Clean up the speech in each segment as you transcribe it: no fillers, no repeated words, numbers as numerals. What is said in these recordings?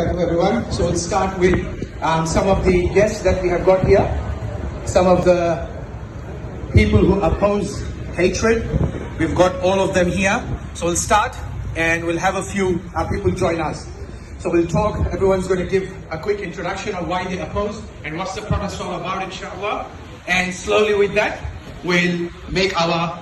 everyone. So we'll start with some of the guests that we have got here. Some of the people who oppose hatred. We've got all of them here. So we'll start and we'll have a few people join us. So we'll talk. Everyone's going to give a quick introduction of why they oppose and what's the protest all about, inshallah. And slowly with that, we'll make our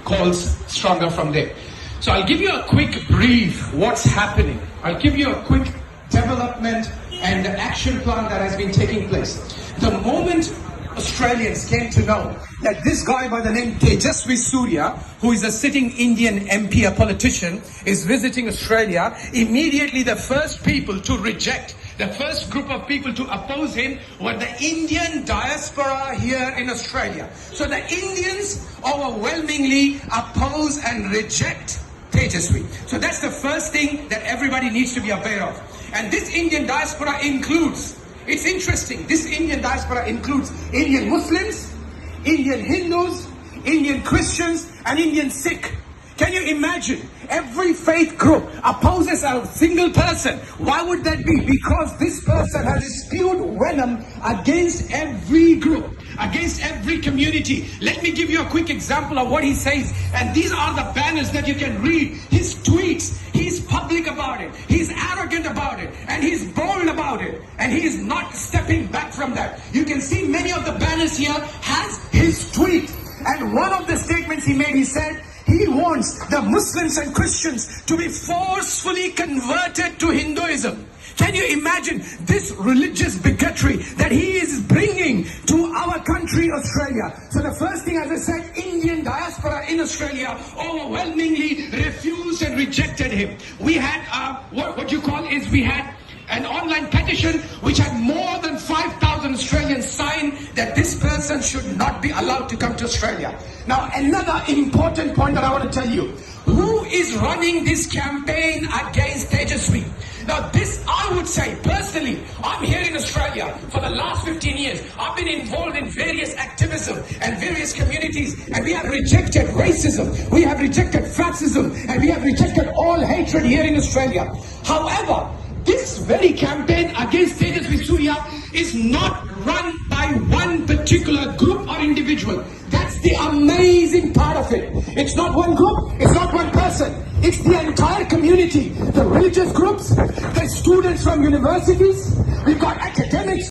calls stronger from there. So I'll give you a quick brief what's happening. I'll give you a quick development and the action plan that has been taking place. The moment Australians came to know that this guy by the name Tejasvi Surya, who is a sitting Indian MP, a politician, is visiting Australia, immediately the first people to reject, the first group of people to oppose him were the Indian diaspora here in Australia. So the Indians overwhelmingly oppose and reject Tejasvi. So that's the first thing that everybody needs to be aware of. And this Indian diaspora includes, it's interesting, this Indian diaspora includes Indian Muslims, Indian Hindus, Indian Christians, and Indian Sikh. Can you imagine? Every faith group opposes a single person. Why would that be? Because this person has spewed venom against every group, against every community. Let me give you a quick example of what he says. And these are the banners that you can read. His tweets. He's public about it. He's arrogant about it. And he's bold about it. And he is not stepping back from that. You can see many of the banners here has his tweet. And one of the statements he made, he said, he wants the Muslims and Christians to be forcefully converted to Hinduism. Can you imagine this religious bigotry that he is bringing to our country, Australia? So the first thing, as I said, Indian diaspora in Australia overwhelmingly refused and rejected him. We had, we had an online petition which had more than 5,000 Australians sign that this person should not be allowed to come to Australia. Now, another important point that I want to tell you. Who is running this campaign against Tejasvi? Now, this, I would say, personally, I'm here in Australia for the last 15 years. I've been involved in various activism and various communities, and we have rejected racism, we have rejected fascism, and we have rejected all hatred here in Australia. However, this very campaign against Tejasvi Surya is not run by one particular group or individual. That's the amazing part of it. It's not one group, it's not one person. It's the entire community, the religious groups, the students from universities, we've got academics,